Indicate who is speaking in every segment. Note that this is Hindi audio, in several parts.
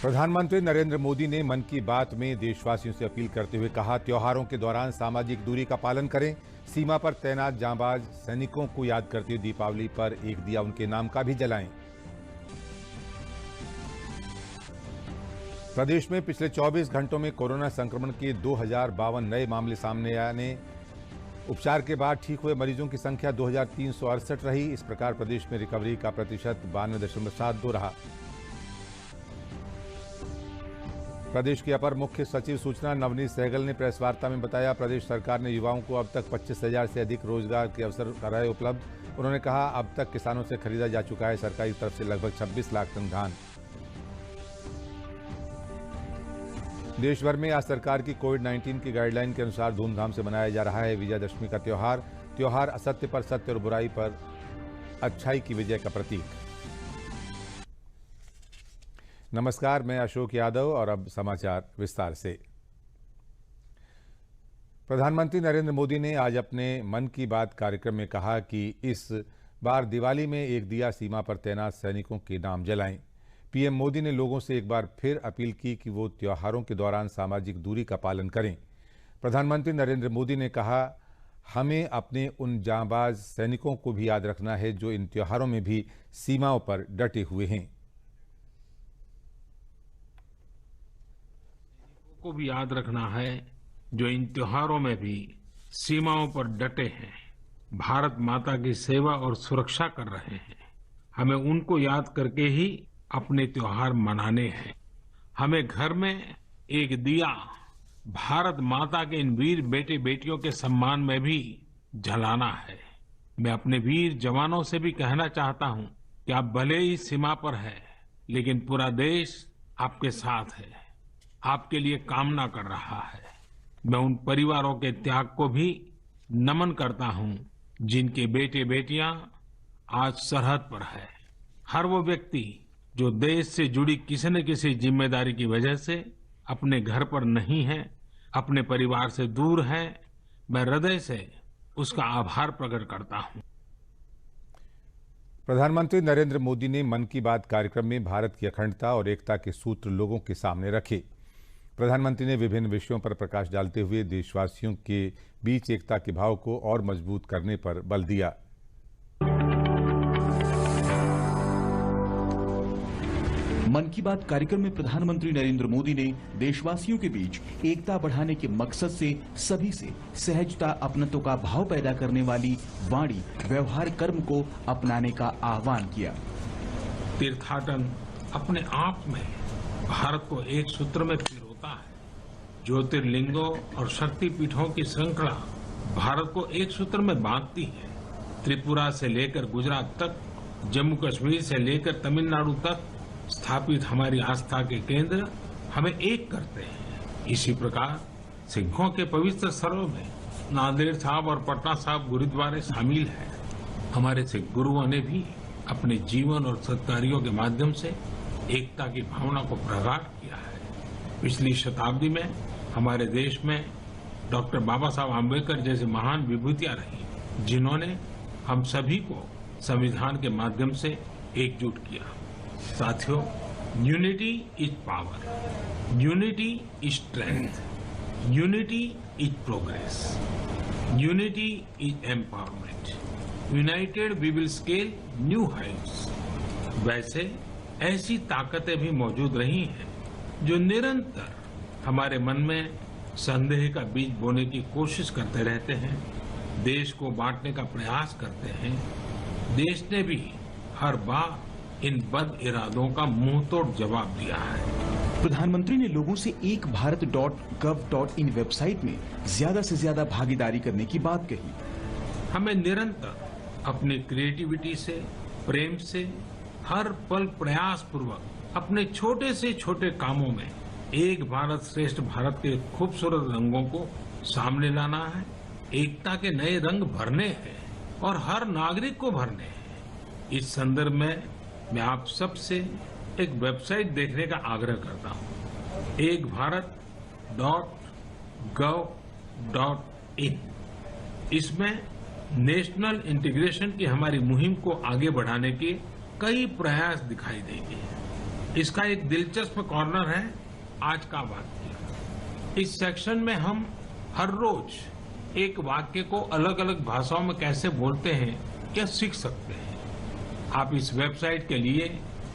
Speaker 1: प्रधानमंत्री नरेंद्र मोदी ने मन की बात में देशवासियों से अपील करते हुए कहा, त्योहारों के दौरान सामाजिक दूरी का पालन करें। सीमा पर तैनात जांबाज सैनिकों को याद करते हुए दीपावली पर एक दिया उनके नाम का भी जलाएं। प्रदेश में पिछले 24 घंटों में कोरोना संक्रमण के 2052 नए मामले सामने आने, उपचार के बाद ठीक हुए मरीजों की संख्या 2368 रही। इस प्रकार प्रदेश में रिकवरी का प्रतिशत 92.72 रहा। प्रदेश के अपर मुख्य सचिव सूचना नवनीत सहगल ने प्रेस वार्ता में बताया, प्रदेश सरकार ने युवाओं को अब तक 25,000 से अधिक रोजगार के अवसर कराए उपलब्ध। उन्होंने कहा, अब तक किसानों से खरीदा जा चुका है सरकारी तरफ से लगभग 26 लाख टन धान। देश भर में आज सरकार की कोविड-19 की गाइडलाइन के अनुसार धूमधाम से मनाया जा रहा है विजयादशमी का त्योहार असत्य पर सत्य और बुराई पर अच्छाई की विजय का प्रतीक। नमस्कार, मैं अशोक यादव और अब समाचार विस्तार से। प्रधानमंत्री नरेंद्र मोदी ने आज अपने मन की बात कार्यक्रम में कहा कि इस बार दिवाली में एक दिया सीमा पर तैनात सैनिकों के नाम जलाएं। पीएम मोदी ने लोगों से एक बार फिर अपील की कि वो त्योहारों के दौरान सामाजिक दूरी का पालन करें। प्रधानमंत्री नरेंद्र मोदी ने कहा, हमें अपने उन जांबाज सैनिकों को भी याद रखना है जो इन त्योहारों में भी सीमाओं पर डटे हुए हैं।
Speaker 2: को भी याद रखना है जो इन त्योहारों में भी सीमाओं पर डटे हैं, भारत माता की सेवा और सुरक्षा कर रहे हैं। हमें उनको याद करके ही अपने त्योहार मनाने हैं। हमें घर में एक दिया भारत माता के इन वीर बेटे बेटियों के सम्मान में भी जलाना है। मैं अपने वीर जवानों से भी कहना चाहता हूं कि आप भले ही सीमा पर हैं, लेकिन पूरा देश आपके साथ है, आपके लिए कामना कर रहा है। मैं उन परिवारों के त्याग को भी नमन करता हूं जिनके बेटे बेटियां आज सरहद पर है। हर वो व्यक्ति जो देश से जुड़ी किसी न किसी जिम्मेदारी की वजह से अपने घर पर नहीं है, अपने परिवार से दूर है, मैं हृदय से उसका आभार प्रकट करता हूं।
Speaker 1: प्रधानमंत्री नरेंद्र मोदी ने मन की बात कार्यक्रम में भारत की अखंडता और एकता के सूत्र लोगों के सामने रखे। प्रधानमंत्री ने विभिन्न विषयों पर प्रकाश डालते हुए देशवासियों के बीच एकता के भाव को और मजबूत करने पर बल दिया।
Speaker 3: मन की बात कार्यक्रम में प्रधानमंत्री नरेंद्र मोदी ने देशवासियों के बीच एकता बढ़ाने के मकसद से सभी से सहजता, अपनत्व का भाव पैदा करने वाली वाणी, व्यवहार, कर्म को अपनाने का आह्वान किया।
Speaker 2: तीर्थाटन अपने आप में भारत को एक सूत्र में पिरोता है। ज्योतिर्लिंगों और शक्तिपीठों की श्रृंखला भारत को एक सूत्र में बांधती है। त्रिपुरा से लेकर गुजरात तक, जम्मू कश्मीर से लेकर तमिलनाडु तक स्थापित हमारी आस्था के केंद्र हमें एक करते हैं। इसी प्रकार सिखों के पवित्र स्थलों में नांदेड़ साहब और पटना साहब गुरुद्वारे शामिल हैं। हमारे सिख गुरुओं ने भी अपने जीवन और सत्कार्यों के माध्यम से एकता की भावना को प्रगाढ़ किया है। पिछली शताब्दी में हमारे देश में डॉक्टर बाबा साहब आम्बेडकर जैसे महान विभूतियां रही, जिन्होंने हम सभी को संविधान के माध्यम से एकजुट किया। साथियों, unity is power, unity is strength, unity is progress, unity is empowerment, united we will scale new heights. वैसे ऐसी ताकतें भी मौजूद रही हैं जो निरंतर हमारे मन में संदेह का बीज बोने की कोशिश करते रहते हैं, देश को बांटने का प्रयास करते हैं। देश ने भी हर बार इन बद इरादों का मुंहतोड़ जवाब दिया है।
Speaker 3: प्रधानमंत्री ने लोगों से ekbharat.gov.in वेबसाइट में ज्यादा से ज्यादा भागीदारी करने की बात कही।
Speaker 2: हमें निरंतर अपनी क्रिएटिविटी से, प्रेम से, हर पल प्रयास पूर्वक अपने छोटे से छोटे कामों में एक भारत श्रेष्ठ भारत के खूबसूरत रंगों को सामने लाना है। एकता के नए रंग भरने हैं और हर नागरिक को भरने हैं। इस संदर्भ में मैं आप सबसे एक वेबसाइट देखने का आग्रह करता हूं, ekbharat.gov.in। इसमें नेशनल इंटीग्रेशन की हमारी मुहिम को आगे बढ़ाने के कई प्रयास दिखाई देंगे। इसका एक दिलचस्प कॉर्नर है आज का वाक्य। इस सेक्शन में हम हर रोज एक वाक्य को अलग अलग भाषाओं में कैसे बोलते हैं यह सीख सकते हैं। आप इस वेबसाइट के लिए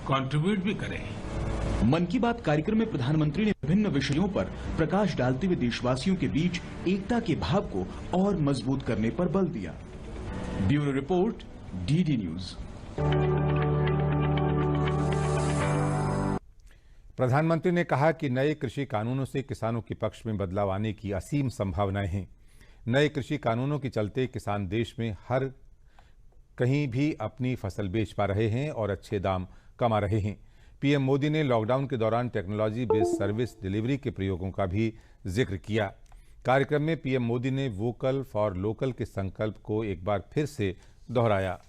Speaker 2: कंट्रीब्यूट भी करें।
Speaker 3: मन की बात कार्यक्रम में प्रधानमंत्री ने विभिन्न विषयों पर प्रकाश डालते हुए देशवासियों के बीच एकता के भाव को और मजबूत करने पर बल दिया। Bureau report, DD news.
Speaker 1: प्रधानमंत्री ने कहा कि नए कृषि कानूनों से किसानों के पक्ष में बदलाव आने की असीम संभावनाएं हैं। नए कृषि कानूनों के चलते किसान देश में हर कहीं भी अपनी फसल बेच पा रहे हैं और अच्छे दाम कमा रहे हैं। पीएम मोदी ने लॉकडाउन के दौरान टेक्नोलॉजी बेस्ड सर्विस डिलीवरी के प्रयोगों का भी जिक्र किया। कार्यक्रम में पीएम मोदी ने वोकल फॉर लोकल के संकल्प को एक बार फिर से दोहराया।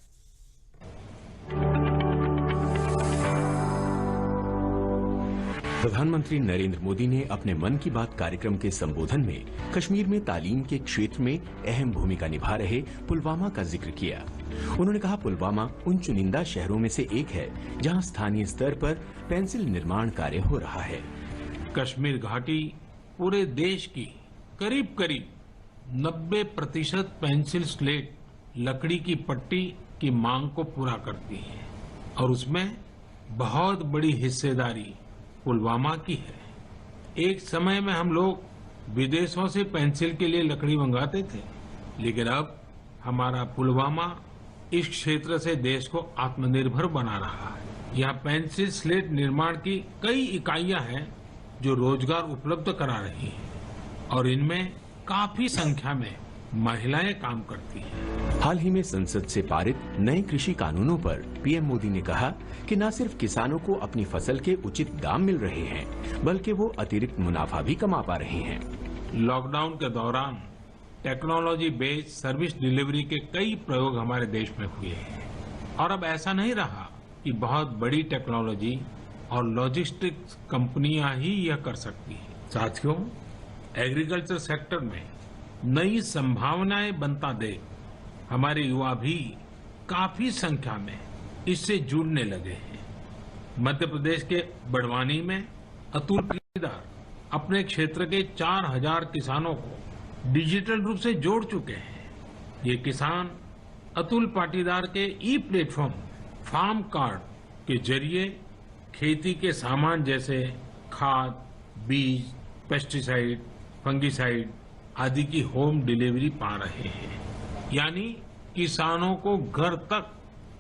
Speaker 4: प्रधानमंत्री नरेंद्र मोदी ने अपने मन की बात कार्यक्रम के संबोधन में कश्मीर में तालीम के क्षेत्र में अहम भूमिका निभा रहे पुलवामा का जिक्र किया। उन्होंने कहा, पुलवामा उन चुनिंदा शहरों में से एक है जहां स्थानीय स्तर पर पेंसिल निर्माण कार्य हो रहा है।
Speaker 2: कश्मीर घाटी पूरे देश की करीब 90% पेंसिल स्लेट लकड़ी की पट्टी की मांग को पूरा करती है और उसमें बहुत बड़ी हिस्सेदारी पुलवामा की है। एक समय में हम लोग विदेशों से पेंसिल के लिए लकड़ी मंगाते थे, लेकिन अब हमारा पुलवामा इस क्षेत्र से देश को आत्मनिर्भर बना रहा है। यहाँ पेंसिल स्लेट निर्माण की कई इकाइयां हैं जो रोजगार उपलब्ध करा रही हैं और इनमें काफी संख्या में महिलाएं काम करती हैं।
Speaker 4: हाल ही में संसद से पारित नए कृषि कानूनों पर पीएम मोदी ने कहा कि न सिर्फ किसानों को अपनी फसल के उचित दाम मिल रहे हैं, बल्कि वो अतिरिक्त मुनाफा भी कमा पा रहे हैं।
Speaker 2: लॉकडाउन के दौरान टेक्नोलॉजी बेस्ड सर्विस डिलीवरी के कई प्रयोग हमारे देश में हुए हैं और अब ऐसा नहीं रहा कि बहुत बड़ी टेक्नोलॉजी और लॉजिस्टिक्स कंपनियां ही यह कर सकती हैं। साथियों, एग्रीकल्चर सेक्टर में नई संभावनाएं बनता देख हमारे युवा भी काफी संख्या में इससे जुड़ने लगे हैं। मध्य प्रदेश के बड़वानी में अतुल पाटीदार अपने क्षेत्र के 4000 किसानों को डिजिटल रूप से जोड़ चुके हैं। ये किसान अतुल पाटीदार के ई प्लेटफॉर्म फार्म कार्ड के जरिए खेती के सामान जैसे खाद, बीज, पेस्टिसाइड, फंगिसाइड आदि की होम डिलीवरी पा रहे हैं। यानी किसानों को घर तक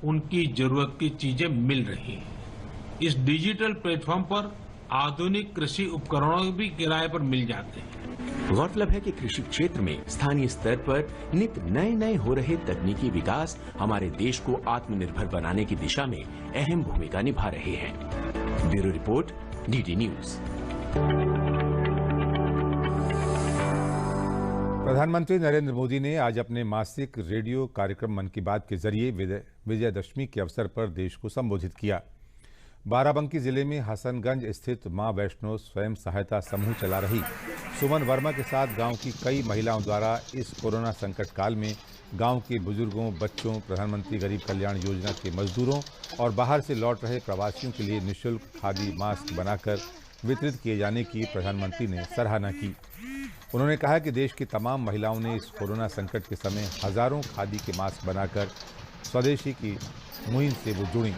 Speaker 2: उनकी जरूरत की चीजें मिल रही हैं। इस डिजिटल प्लेटफॉर्म पर आधुनिक कृषि उपकरणों भी किराए पर मिल जाते हैं।
Speaker 4: गौरतलब है कि कृषि क्षेत्र में स्थानीय स्तर पर नित नए हो रहे तकनीकी विकास हमारे देश को आत्मनिर्भर बनाने की दिशा में अहम भूमिका निभा रहे हैं। Bureau report, DD news.
Speaker 1: प्रधानमंत्री नरेंद्र मोदी ने आज अपने मासिक रेडियो कार्यक्रम मन की बात के जरिए विजयदशमी के अवसर पर देश को संबोधित किया। बाराबंकी जिले में हसनगंज स्थित मां वैष्णो स्वयं सहायता समूह चला रही सुमन वर्मा के साथ गांव की कई महिलाओं द्वारा इस कोरोना संकट काल में गांव के बुजुर्गों, बच्चों, प्रधानमंत्री गरीब कल्याण योजना के मजदूरों और बाहर से लौट रहे प्रवासियों के लिए निःशुल्क खादी मास्क बनाकर वितरित किए जाने की प्रधानमंत्री ने सराहना की। उन्होंने कहा कि देश की तमाम महिलाओं ने इस कोरोना संकट के समय हजारों खादी के मास्क बनाकर स्वदेशी की मुहिम से वो जुड़ी।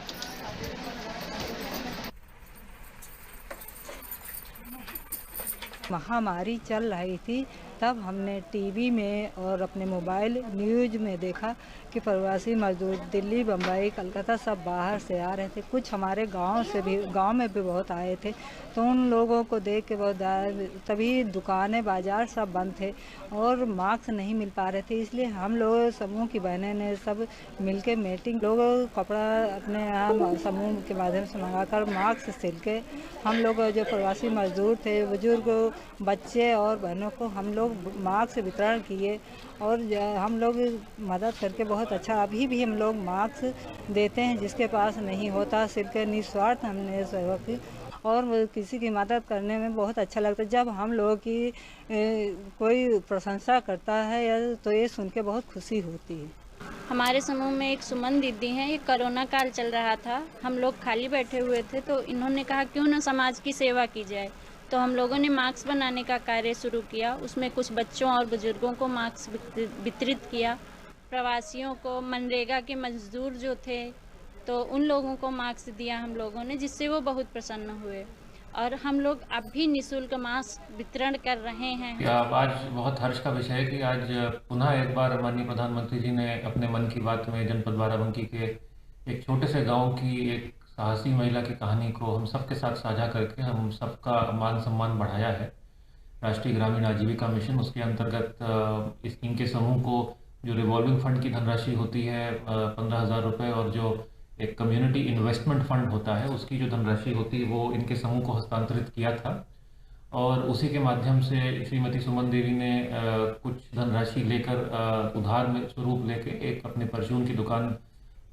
Speaker 5: महामारी चल रही थी तब हमने टीवी में और अपने मोबाइल न्यूज़ में देखा कि प्रवासी मजदूर दिल्ली, बम्बई, कलकत्ता सब बाहर से आ रहे थे। कुछ हमारे गांव में भी बहुत आए थे। तो उन लोगों को देख के बहुत तभी दुकानें, बाजार सब बंद थे और मास्क नहीं मिल पा रहे थे। इसलिए हम लोग समूह की बहनें ने सब मिलके मीटिंग, लोग कपड़ा अपने यहाँ समूह के माध्यम से मंगाकर मास्क सिल के हम लोग जो प्रवासी मजदूर थे, बुजुर्ग, बच्चे और बहनों को हम लोग मास्क वितरण किए और हम लोग मदद करके बहुत अच्छा, अभी भी हम लोग मास्क देते हैं जिसके पास नहीं होता। सिर्फ निस्वार्थ हमने सेवा की और किसी की मदद करने में बहुत अच्छा लगता है। जब हम लोगों की कोई प्रशंसा करता है तो ये सुन के बहुत खुशी होती है।
Speaker 6: हमारे समूह में एक सुमन दीदी हैं। ये कोरोना काल चल रहा था, हम लोग खाली बैठे हुए थे, तो इन्होंने कहा क्यों ना समाज की सेवा की जाए। तो हम लोगों ने मास्क बनाने का कार्य शुरू किया। उसमें कुछ बच्चों और बुजुर्गों को मास्क वितरित किया। प्रवासियों को, मनरेगा के मजदूर जो थे तो उन लोगों को मास्क दिया हम लोगों ने, जिससे वो बहुत प्रसन्न हुए। और हम लोग अब भी निःशुल्क मास्क वितरण कर रहे हैं।
Speaker 7: आज बहुत हर्ष का विषय है कि आज पुनः एक बार माननीय प्रधानमंत्री जी ने अपने मन की बात में जनपद बाराबंकी के एक छोटे से गांव की एक साहसी महिला की कहानी को हम सबके साथ साझा करके हम सबका मान सम्मान बढ़ाया है। राष्ट्रीय ग्रामीण आजीविका मिशन, उसके अंतर्गत इनके समूह को जो रिवॉल्विंग फंड की धनराशि होती है 15,000 रुपये, और जो एक कम्युनिटी इन्वेस्टमेंट फंड होता है उसकी जो धनराशि होती है वो इनके समूह को हस्तांतरित किया था। और उसी के माध्यम से श्रीमती सुमन देवी ने कुछ धनराशि लेकर उधार में स्वरूप लेके एक अपने परचून की दुकान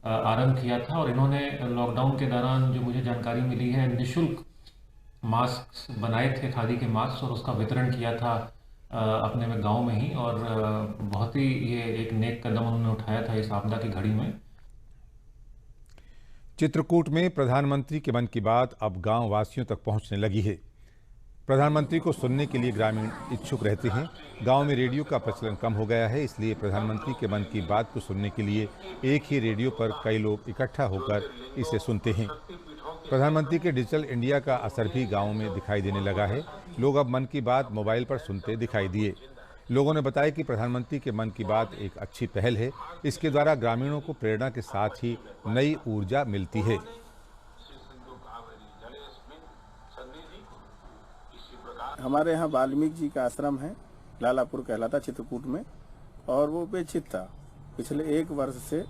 Speaker 7: आरंभ किया था। और इन्होंने लॉकडाउन के दौरान जो मुझे जानकारी मिली है निःशुल्क मास्क बनाए थे, खादी के मास्क, और उसका वितरण किया था अपने में गांव में ही। और बहुत ही ये एक नेक कदम उन्होंने उठाया था इस आपदा की घड़ी में।
Speaker 1: चित्रकूट में प्रधानमंत्री के मन की बात अब गांव वासियों तक पहुंचने लगी है। प्रधानमंत्री को सुनने के लिए ग्रामीण इच्छुक रहते हैं। गांव में रेडियो का प्रचलन कम हो गया है, इसलिए प्रधानमंत्री के मन की बात को सुनने के लिए एक ही रेडियो पर कई लोग इकट्ठा होकर इसे सुनते हैं। प्रधानमंत्री के डिजिटल इंडिया का असर भी गाँव में दिखाई देने लगा है। लोग अब मन की बात मोबाइल पर सुनते दिखाई दिए। लोगों ने बताया कि प्रधानमंत्री के मन की बात एक अच्छी पहल है। इसके द्वारा ग्रामीणों को प्रेरणा के साथ ही नई ऊर्जा मिलती है।
Speaker 8: हमारे यहाँ वाल्मीकि जी का आश्रम है, लालापुर कहलाता, चित्रकूट में, और वो उपेक्षित था। पिछले 1 वर्ष से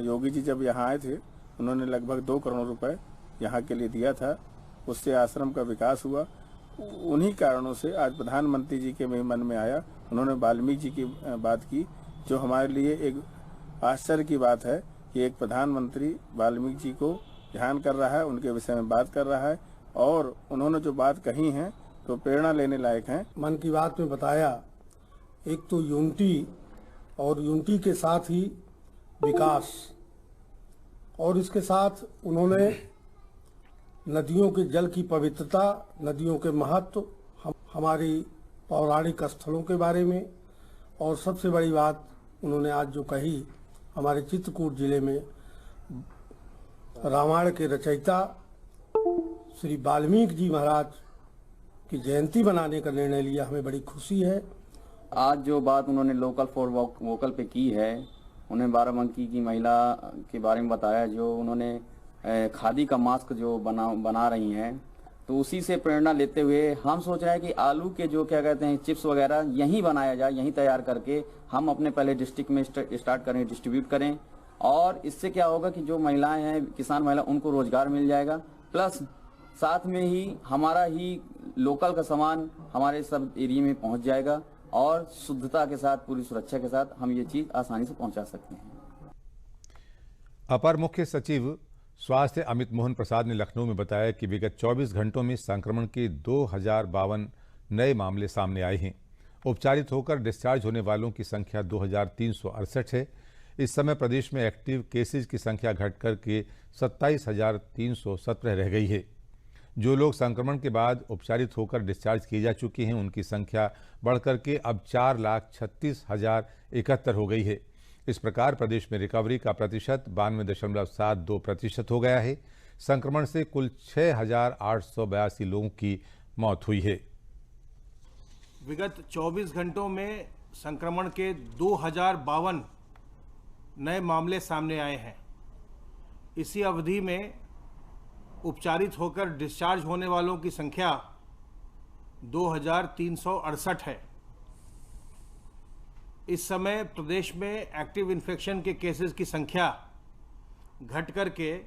Speaker 8: योगी जी जब यहाँ आए थे उन्होंने लगभग 2 करोड़ रुपए यहाँ के लिए दिया था। उससे आश्रम का विकास हुआ। उन्हीं कारणों से आज प्रधानमंत्री जी के मन में आया, उन्होंने वाल्मीकि जी की बात की, जो हमारे लिए एक आश्चर्य की बात है कि एक प्रधानमंत्री वाल्मीकि जी को ध्यान कर रहा है, उनके विषय में बात कर रहा है, और उन्होंने जो बात कही है तो प्रेरणा लेने लायक हैं।
Speaker 9: मन की बात में बताया एक तो यूनिटी, और यूनिटी के साथ ही विकास, और इसके साथ उन्होंने नदियों के जल की पवित्रता, नदियों के महत्व, हमारी पौराणिक स्थलों के बारे में, और सबसे बड़ी बात उन्होंने आज जो कही, हमारे चित्रकूट जिले में रामायण के रचयिता श्री वाल्मीकि जी महाराज की जयंती मनाने का निर्णय लिया। हमें बड़ी खुशी है।
Speaker 10: आज जो बात उन्होंने लोकल फॉर वोकल पे की है, उन्हें बाराबंकी की महिला के बारे में बताया, जो उन्होंने खादी का मास्क जो बना रही हैं, तो उसी से प्रेरणा लेते हुए हम सोच रहे हैं कि आलू के जो क्या कहते हैं चिप्स वगैरह यहीं बनाया जाए, यहीं तैयार करके हम अपने पहले डिस्ट्रिक्ट में स्टार्ट करें, डिस्ट्रीब्यूट करें। और इससे क्या होगा कि जो महिलाएं हैं, किसान महिला, उनको रोजगार मिल जाएगा, प्लस साथ में ही हमारा ही लोकल का सामान हमारे सब एरिया में पहुंच जाएगा, और शुद्धता के साथ, पूरी सुरक्षा के साथ हम ये चीज आसानी से पहुंचा सकते हैं।
Speaker 1: अपर मुख्य सचिव स्वास्थ्य अमित मोहन प्रसाद ने लखनऊ में बताया कि विगत 24 घंटों में संक्रमण के 2052 नए मामले सामने आए हैं। उपचारित होकर डिस्चार्ज होने वालों की संख्या 2368 है। इस समय प्रदेश में एक्टिव केसेज की संख्या घटकर के 27,317 रह गई है। जो लोग संक्रमण के बाद उपचारित होकर डिस्चार्ज किए जा चुके हैं, उनकी संख्या बढ़कर के अब 4,36,071 हो गई है। इस प्रकार प्रदेश में रिकवरी का प्रतिशत 92.72% हो गया है। संक्रमण से कुल 6,882 लोगों की मौत हुई है।
Speaker 11: विगत 24 घंटों में संक्रमण के 2052 नए मामले सामने आए हैं। इसी अवधि में उपचारित होकर डिस्चार्ज होने वालों की संख्या 2,368 है। इस समय प्रदेश में एक्टिव इन्फेक्शन के केसेस की संख्या घट करके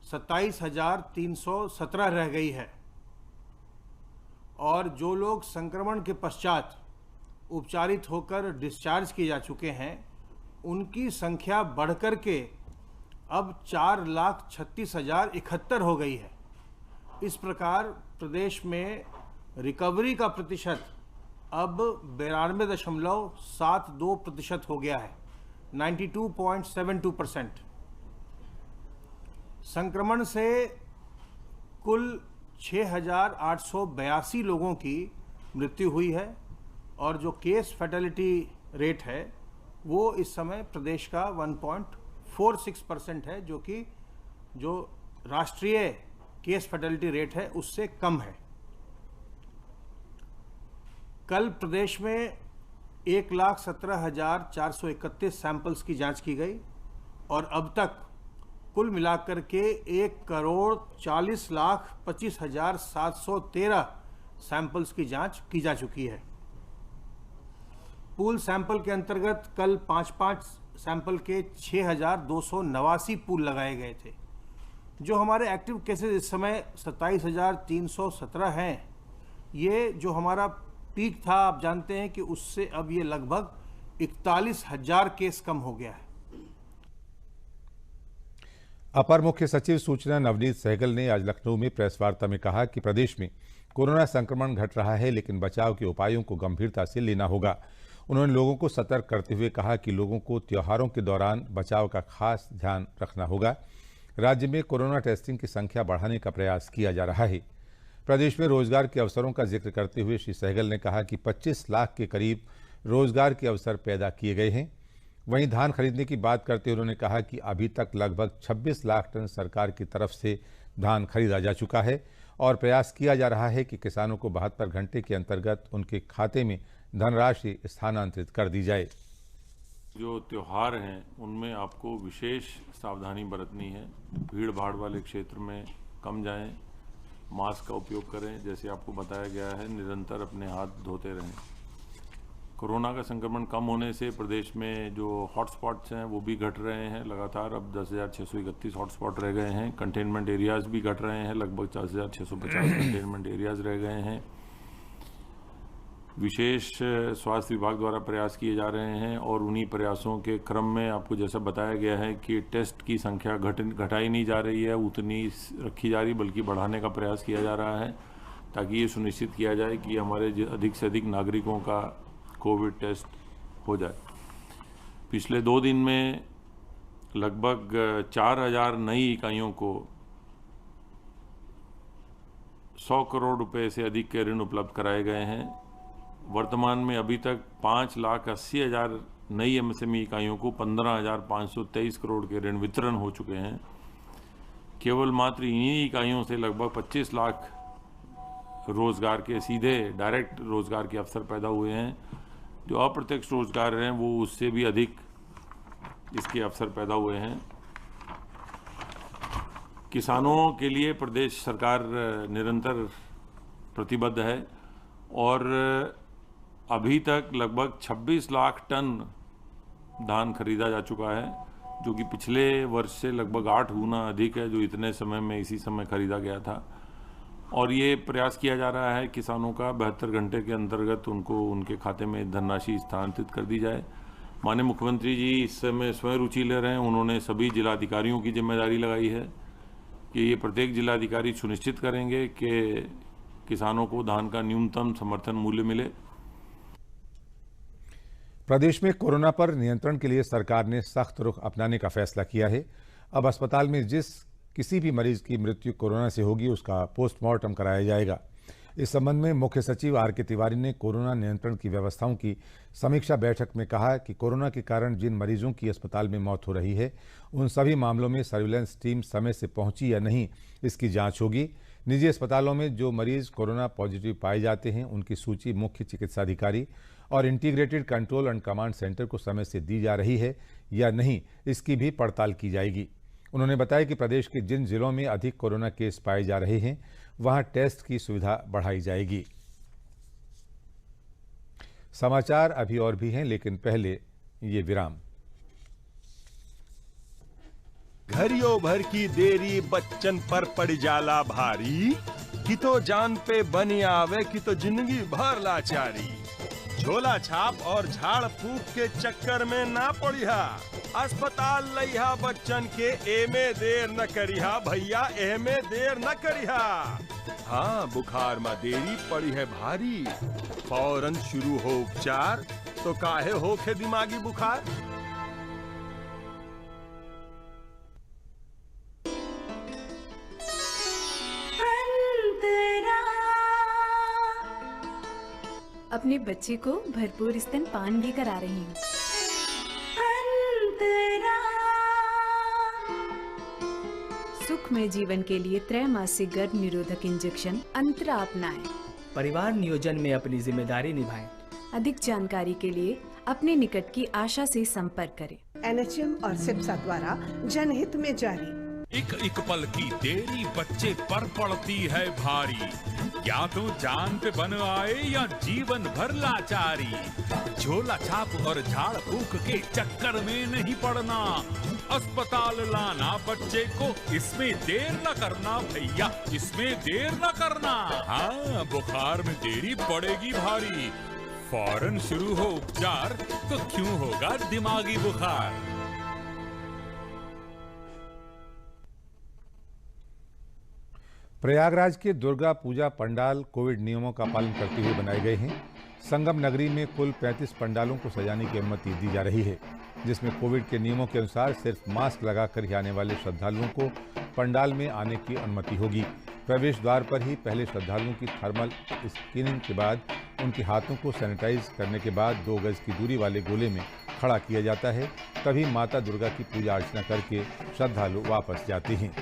Speaker 11: 27,317 रह गई है, और जो लोग संक्रमण के पश्चात उपचारित होकर डिस्चार्ज किए जा चुके हैं, उनकी संख्या बढ़कर के अब 4,36,071 हो गई है। इस प्रकार प्रदेश में रिकवरी का प्रतिशत अब 92.72% हो गया है। 92.72%। संक्रमण से कुल 6,882 लोगों की मृत्यु हुई है और जो केस फैटेलिटी रेट है वो इस समय प्रदेश का 1.46% है, जो कि जो राष्ट्रीय केस फैटेलिटी रेट है उससे कम है। कल प्रदेश में 1,17,431 सैंपल्स की जांच की गई और अब तक कुल मिलाकर के 1,40,25,713 सैंपल्स की जांच की जा चुकी है। पूल सैंपल के अंतर्गत कल 5-5 सैंपल के 6,289 पूल लगाए गए थे। जो हमारे एक्टिव केसेस इस समय 27,317 हैं। ये जो हमारा पीक था, आप जानते हैं कि उससे अब ये लगभग 41,000 केस कम हो गया है।
Speaker 1: अपर मुख्य सचिव सूचना नवनीत सहगल ने आज लखनऊ में प्रेस वार्ता में कहा कि प्रदेश में कोरोना संक्रमण घट रहा है, लेकिन बचाव के उपायों को गंभीरता से लेना होगा। उन्होंने लोगों को सतर्क करते हुए कहा कि लोगों को त्योहारों के दौरान बचाव का खास ध्यान रखना होगा। राज्य में कोरोना टेस्टिंग की संख्या बढ़ाने का प्रयास किया जा रहा है। प्रदेश में रोजगार के अवसरों का जिक्र करते हुए श्री सहगल ने कहा कि 25 लाख के करीब रोजगार के अवसर पैदा किए गए हैं। वहीं धान खरीदने की बात करते हुए उन्होंने कहा कि अभी तक लगभग 26 लाख टन सरकार की तरफ से धान खरीदा जा चुका है और प्रयास किया जा रहा है कि किसानों को 72 घंटे के अंतर्गत उनके खाते में धनराशि स्थानांतरित कर दी जाए।
Speaker 12: जो त्योहार हैं उनमें आपको विशेष सावधानी बरतनी है। भीड़ भाड़ वाले क्षेत्र में कम जाएं, मास्क का उपयोग करें, जैसे आपको बताया गया है, निरंतर अपने हाथ धोते रहें। कोरोना का संक्रमण कम होने से प्रदेश में जो हॉटस्पॉट्स हैं वो भी घट रहे हैं लगातार। अब 10,631 हॉटस्पॉट रह गए हैं। कंटेनमेंट एरियाज भी घट रहे हैं, लगभग 4,650 कंटेनमेंट एरियाज रह गए हैं। विशेष स्वास्थ्य विभाग द्वारा प्रयास किए जा रहे हैं और उन्हीं प्रयासों के क्रम में आपको जैसा बताया गया है कि टेस्ट की संख्या घटाई नहीं जा रही है, उतनी रखी जा रही, बल्कि बढ़ाने का प्रयास किया जा रहा है ताकि ये सुनिश्चित किया जाए कि हमारे अधिक से अधिक नागरिकों का कोविड टेस्ट हो जाए। पिछले 2 दिन में लगभग 4,000 नई इकाइयों को 100 करोड़ रुपए से अधिक के ऋण उपलब्ध कराए गए हैं। वर्तमान में अभी तक 5,80,000 नई एमएसएमई इकाइयों को 15,523 करोड़ के ऋण वितरण हो चुके हैं। केवल मात्र इन्हीं इकाइयों से लगभग 25 लाख रोजगार के सीधे डायरेक्ट रोजगार के अवसर पैदा हुए हैं। जो अप्रत्यक्ष रोजगार हैं वो उससे भी अधिक इसके अवसर पैदा हुए हैं। किसानों के लिए प्रदेश सरकार निरंतर प्रतिबद्ध है और अभी तक लगभग 26 लाख टन धान खरीदा जा चुका है, जो कि पिछले वर्ष से लगभग 8 गुना अधिक है, जो इतने समय में इसी समय खरीदा गया था। और ये प्रयास किया जा रहा है किसानों का 72 घंटे के अंतर्गत उनको उनके खाते में धनराशि स्थानांतरित कर दी जाए। माननीय मुख्यमंत्री जी इस समय स्वयं रुचि ले रहे हैं। उन्होंने सभी जिलाधिकारियों की जिम्मेदारी लगाई है कि ये प्रत्येक जिलाधिकारी सुनिश्चित करेंगे कि किसानों को धान का न्यूनतम समर्थन मूल्य मिले।
Speaker 1: प्रदेश में कोरोना पर नियंत्रण के लिए सरकार ने सख्त रुख अपनाने का फैसला किया है। अब अस्पताल में जिस किसी भी मरीज की मृत्यु कोरोना से होगी उसका पोस्टमार्टम कराया जाएगा। इस संबंध में मुख्य सचिव आर के तिवारी ने कोरोना नियंत्रण की व्यवस्थाओं की समीक्षा बैठक में कहा कि कोरोना के कारण जिन मरीजों की अस्पताल में मौत हो रही है उन सभी मामलों में सर्विलांस टीम समय से पहुंची या नहीं, इसकी जांच होगी। निजी अस्पतालों में जो मरीज कोरोना पॉजिटिव पाए जाते हैं उनकी सूची मुख्य चिकित्साधिकारी और integrated control and command centre को समय से दी जा रही है या नहीं, इसकी भी पड़ताल की जाएगी। उन्होंने बताया कि प्रदेश के जिन जिलों में अधिक कोरोना केस पाए जा रहे हैं वहां टेस्ट की सुविधा बढ़ाई जाएगी। समाचार अभी और भी हैं, लेकिन पहले ये विराम।
Speaker 13: घरियों भर की देरी बच्चन पर पड़ जाला भारी, कि तो जान पे बनी आवे कि तो जिंदगी भर लाचारी। झोला छाप और झाड़ फूक के चक्कर में ना पड़िया, अस्पताल लइहा बच्चन के एमे देर न करिहा भैया, एमे देर न करिहा। हाँ, बुखार में देरी पड़ी है भारी, फौरन शुरू हो उपचार, तो काहे होखे दिमागी बुखार।
Speaker 14: अपने बच्चे को भरपूर स्तनपान भी करा रही हूँ। सुखमय जीवन के लिए त्रैमासिक गर्भ निरोधक इंजेक्शन अंतरा अपनाएं।
Speaker 15: परिवार नियोजन में अपनी जिम्मेदारी निभाएं।
Speaker 14: अधिक जानकारी के लिए अपने निकट की आशा से संपर्क करें।
Speaker 16: NHM और सिप्सा द्वारा जनहित में जारी।
Speaker 17: एक एक पल की देरी बच्चे पर पड़ती है भारी, या तो जान पे बन आए या जीवन भर लाचारी। झोला छाप और झाड़ फूक के चक्कर में नहीं पड़ना, अस्पताल लाना बच्चे को, इसमें देर न करना भैया, इसमें देर न करना। हाँ, बुखार में देरी पड़ेगी भारी, फौरन शुरू हो उपचार तो क्यों होगा दिमागी बुखार।
Speaker 1: प्रयागराज के दुर्गा पूजा पंडाल कोविड नियमों का पालन करते हुए बनाए गए हैं। संगम नगरी में कुल 35 पंडालों को सजाने की अनुमति दी जा रही है, जिसमें कोविड के नियमों के अनुसार सिर्फ मास्क लगाकर ही आने वाले श्रद्धालुओं को पंडाल में आने की अनुमति होगी। प्रवेश द्वार पर ही पहले श्रद्धालुओं की थर्मल स्क्रीनिंग के बाद उनके हाथों को सैनिटाइज करने के बाद 2 गज की दूरी वाले गोले में खड़ा किया जाता है। तभी माता दुर्गा की पूजा अर्चना करके श्रद्धालु वापस जाते हैं।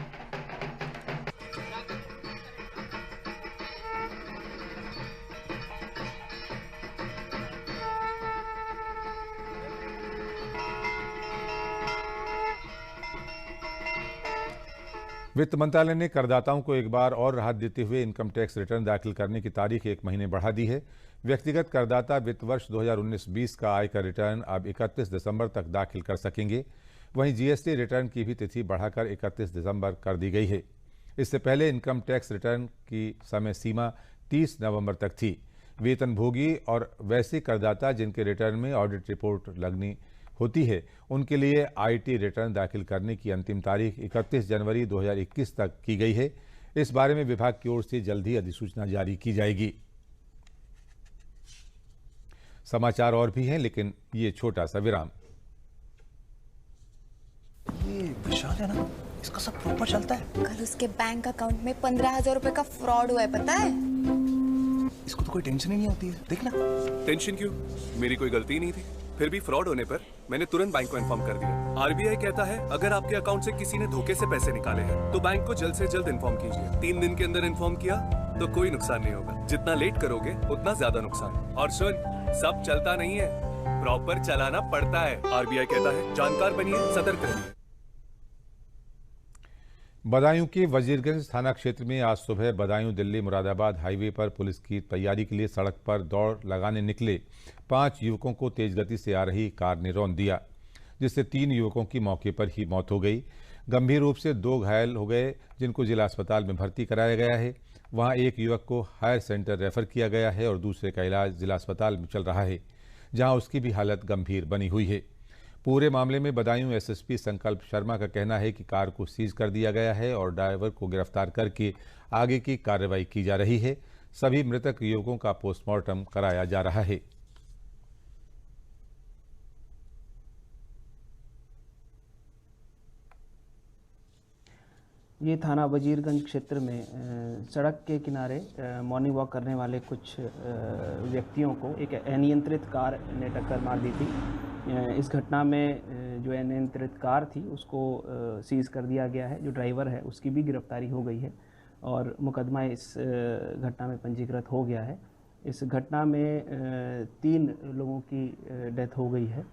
Speaker 1: वित्त मंत्रालय ने करदाताओं को एक बार और राहत देते हुए इनकम टैक्स रिटर्न दाखिल करने की तारीख 1 महीने बढ़ा दी है। व्यक्तिगत करदाता वित्त वर्ष 2019-20 का आयकर रिटर्न अब 31 दिसंबर तक दाखिल कर सकेंगे। वहीं जीएसटी रिटर्न की भी तिथि बढ़ाकर 31 दिसंबर कर दी गई है। इससे पहले इनकम टैक्स रिटर्न की समय सीमा 30 नवंबर तक थी। वेतनभोगी और वैसे करदाता जिनके रिटर्न में ऑडिट रिपोर्ट लगनी होती है, उनके लिए आईटी रिटर्न दाखिल करने की अंतिम तारीख 31 जनवरी 2021 तक की गई है। इस बारे में विभाग की ओर से जल्द ही अधिसूचना जारी की जाएगी। समाचार और भी हैं, लेकिन ये छोटा सा विराम।
Speaker 18: ये विशाल है ना, इसका सब प्रॉपर चलता है।
Speaker 19: कल उसके बैंक अकाउंट में 15,000 रुपए का फ्रॉड हुआ है, पता है?
Speaker 18: इसको तो कोई टेंशन ही नहीं होती है। देखना।
Speaker 20: टेंशन क्यों? मेरी कोई गलती नहीं थी। फिर भी फ्रॉड होने पर मैंने तुरंत बैंक को इन्फॉर्म कर दिया। आरबीआई कहता है अगर आपके अकाउंट से किसी ने धोखे से पैसे निकाले हैं तो बैंक को जल्द से जल्द इन्फॉर्म कीजिए। 3 दिन के अंदर इन्फॉर्म किया तो कोई नुकसान नहीं होगा। जितना लेट करोगे उतना ज्यादा नुकसान। और सुन, सब चलता नहीं है, प्रॉपर चलाना पड़ता है। आरबीआई कहता है जानकार बनिए, सतर्क रहिए।
Speaker 1: बदायूं के वजीरगंज थाना क्षेत्र में आज सुबह बदायूं दिल्ली मुरादाबाद हाईवे पर पुलिस की तैयारी के लिए सड़क पर दौड़ लगाने निकले 5 युवकों को तेज गति से आ रही कार ने रौंद दिया, जिससे 3 युवकों की मौके पर ही मौत हो गई। गंभीर रूप से 2 घायल हो गए, जिनको जिला अस्पताल में भर्ती कराया गया है। वहां एक युवक को हायर सेंटर रेफर किया गया है और दूसरे का इलाज जिला अस्पताल में चल रहा है, जहां उसकी भी हालत गंभीर बनी हुई है। पूरे मामले में बदायूं एसएसपी संकल्प शर्मा का कहना है कि कार को सीज कर दिया गया है और ड्राइवर को गिरफ्तार करके आगे की कार्रवाई की जा रही है। सभी मृतक युवकों का पोस्टमार्टम कराया जा रहा है।
Speaker 21: ये थाना वजीरगंज क्षेत्र में सड़क के किनारे मॉर्निंग वॉक करने वाले कुछ व्यक्तियों को एक अनियंत्रित कार ने टक्कर मार दी थी। इस घटना में जो अनियंत्रित कार थी उसको सीज कर दिया गया है। जो ड्राइवर है उसकी भी गिरफ्तारी हो गई है और मुकदमा इस घटना में पंजीकृत हो गया है। इस घटना में 3 लोगों की डेथ हो गई है।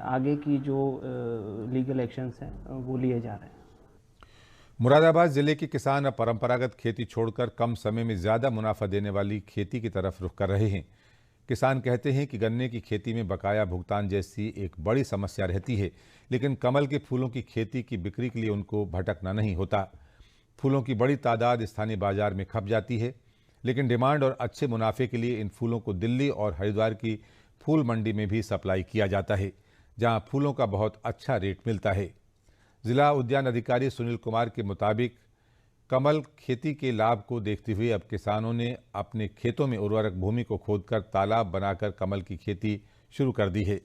Speaker 21: आगे की जो लीगल एक्शंस हैं वो लिए जा रहे हैं।
Speaker 1: मुरादाबाद जिले के किसान अब परंपरागत खेती छोड़कर कम समय में ज़्यादा मुनाफा देने वाली खेती की तरफ रुख कर रहे हैं। किसान कहते हैं कि गन्ने की खेती में बकाया भुगतान जैसी एक बड़ी समस्या रहती है, लेकिन कमल के फूलों की खेती की बिक्री के लिए उनको भटकना नहीं होता। फूलों की बड़ी तादाद स्थानीय बाजार में खप जाती है, लेकिन डिमांड और अच्छे मुनाफे के लिए इन फूलों को दिल्ली और हरिद्वार की फूल मंडी में भी सप्लाई किया जाता है, जहाँ फूलों का बहुत अच्छा रेट मिलता है। जिला उद्यान अधिकारी सुनील कुमार के मुताबिक कमल खेती के लाभ को देखते हुए अब किसानों ने अपने खेतों में उर्वरक भूमि को खोदकर तालाब बनाकर कमल की खेती शुरू कर दी है।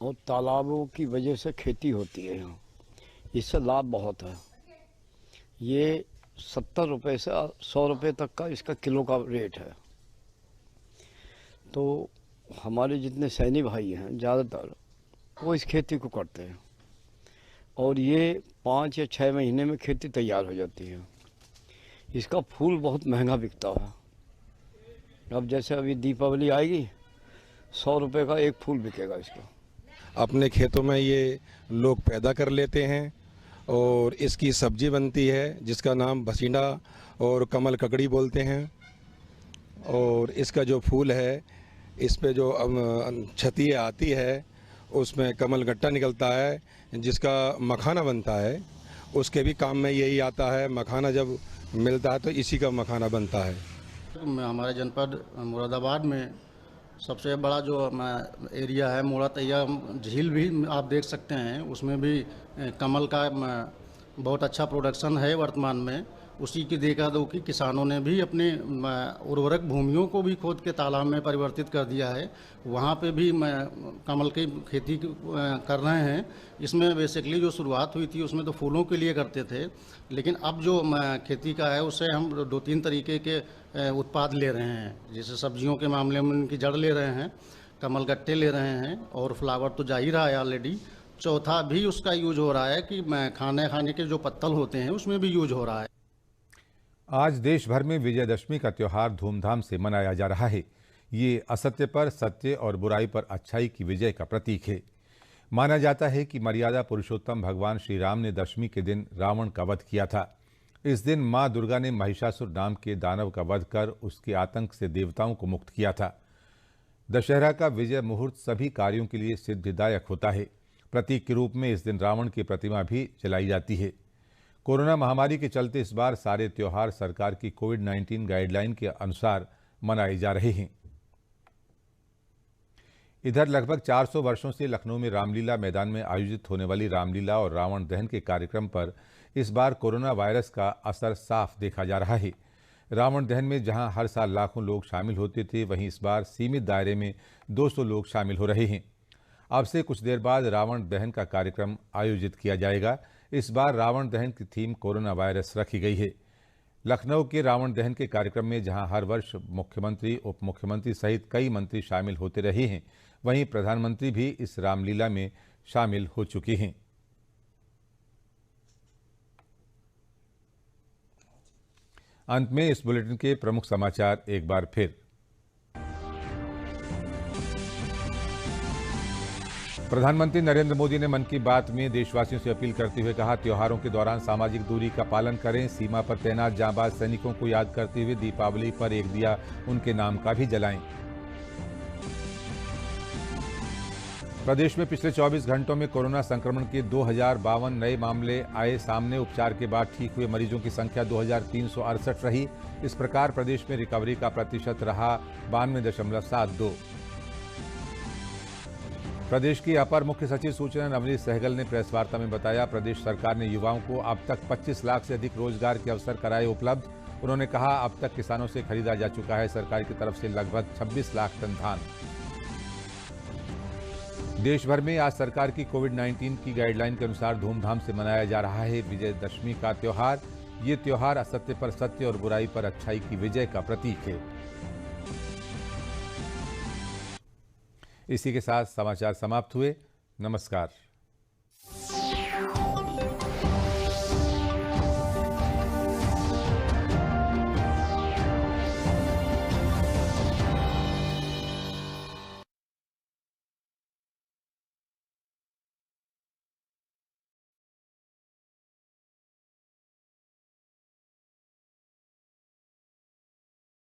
Speaker 22: और तालाबों की वजह से खेती होती है यहाँ, इससे लाभ बहुत है। ये 70 रुपये से 100 रुपये तक का इसका किलो का रेट है। तो हमारे जितने सैनिक भाई हैं ज़्यादातर वो इस खेती को करते हैं और ये 5 या 6 महीने में खेती तैयार हो जाती है। इसका फूल बहुत महंगा बिकता है। अब जैसे अभी दीपावली आएगी 100 रुपये का एक फूल बिकेगा इसका।
Speaker 2: अपने खेतों में ये लोग पैदा कर लेते हैं और इसकी सब्जी बनती है जिसका नाम भसींडा और कमल ककड़ी बोलते हैं। और इसका जो फूल है इस पे जो छतिए आती है उसमें कमल गट्टा निकलता है जिसका मखाना बनता है। उसके भी काम में यही आता है। मखाना जब मिलता है तो इसी का मखाना बनता है।
Speaker 3: हमारे जनपद मुरादाबाद में सबसे बड़ा जो एरिया है मोड़ा तैया झील भी आप देख सकते हैं, उसमें भी कमल का बहुत अच्छा प्रोडक्शन है वर्तमान में। उसी की देखा दो कि किसानों ने भी अपने उर्वरक भूमियों को भी खोद के तालाब में परिवर्तित कर दिया है। वहाँ पे भी कमल की खेती कर रहे हैं। इसमें बेसिकली जो शुरुआत हुई थी उसमें तो फूलों के लिए करते थे, लेकिन अब जो खेती का है उससे हम 2-3 तरीके के उत्पाद ले रहे हैं। जैसे सब्जियों के मामले में उनकी जड़ ले रहे हैं, कमल गट्टे ले रहे हैं और फ्लावर तो जा ही रहा है ऑलरेडी। चौथा भी उसका यूज हो रहा है कि खाने के जो पत्तल होते हैं उसमें भी यूज हो रहा है।
Speaker 1: आज देश भर में विजयदशमी का त्यौहार धूमधाम से मनाया जा रहा है। ये असत्य पर सत्य और बुराई पर अच्छाई की विजय का प्रतीक है। माना जाता है कि मर्यादा पुरुषोत्तम भगवान श्री राम ने दशमी के दिन रावण का वध किया था। इस दिन मां दुर्गा ने महिषासुर नाम के दानव का वध कर उसके आतंक से देवताओं को मुक्त किया था। दशहरा का विजय मुहूर्त सभी कार्यों के लिए सिद्धिदायक होता है। प्रतीक के रूप में इस दिन रावण की प्रतिमा भी जलाई जाती है। कोरोना महामारी के चलते इस बार सारे त्योहार सरकार की कोविड-19 गाइडलाइन के अनुसार मनाए जा रहे हैं। इधर लगभग 400 वर्षों से लखनऊ में रामलीला मैदान में आयोजित होने वाली रामलीला और रावण दहन के कार्यक्रम पर इस बार कोरोना वायरस का असर साफ देखा जा रहा है। रावण दहन में जहां हर साल लाखों लोग शामिल होते थे, वहीं इस बार सीमित दायरे में 200 लोग शामिल हो रहे हैं। अब से कुछ देर बाद रावण दहन का कार्यक्रम आयोजित किया जाएगा। इस बार रावण दहन की थीम कोरोना वायरस रखी गई है। लखनऊ के रावण दहन के कार्यक्रम में जहां हर वर्ष मुख्यमंत्री, उप मुख्यमंत्री सहित कई मंत्री शामिल होते रहे हैं, वहीं प्रधानमंत्री भी इस रामलीला में शामिल हो चुके हैं। अंत में इस बुलेटिन के प्रमुख समाचार एक बार फिर। प्रधानमंत्री नरेंद्र मोदी ने मन की बात में देशवासियों से अपील करते हुए कहा, त्योहारों के दौरान सामाजिक दूरी का पालन करें। सीमा पर तैनात जांबाज सैनिकों को याद करते हुए दीपावली पर एक दिया उनके नाम का भी जलाएं। प्रदेश में पिछले 24 घंटों में कोरोना संक्रमण के 2052 नए मामले आए सामने। उपचार के बाद ठीक हुए मरीजों की संख्या 2368 रही। इस प्रकार प्रदेश में रिकवरी का प्रतिशत रहा 92.72। प्रदेश की अपर मुख्य सचिव सूचना नवनीत सहगल ने प्रेस वार्ता में बताया, प्रदेश सरकार ने युवाओं को अब तक 25 लाख से अधिक रोजगार के अवसर कराए उपलब्ध। उन्होंने कहा, अब तक किसानों से खरीदा जा चुका है सरकार की तरफ से लगभग 26 लाख टन धान। देश भर में आज सरकार की कोविड-19 की गाइडलाइन के अनुसार धूमधाम से मनाया जा रहा है विजयदशमी का त्योहार। ये त्योहार असत्य पर सत्य और बुराई पर अच्छाई की विजय का प्रतीक है। इसी के साथ समाचार समाप्त हुए। नमस्कार।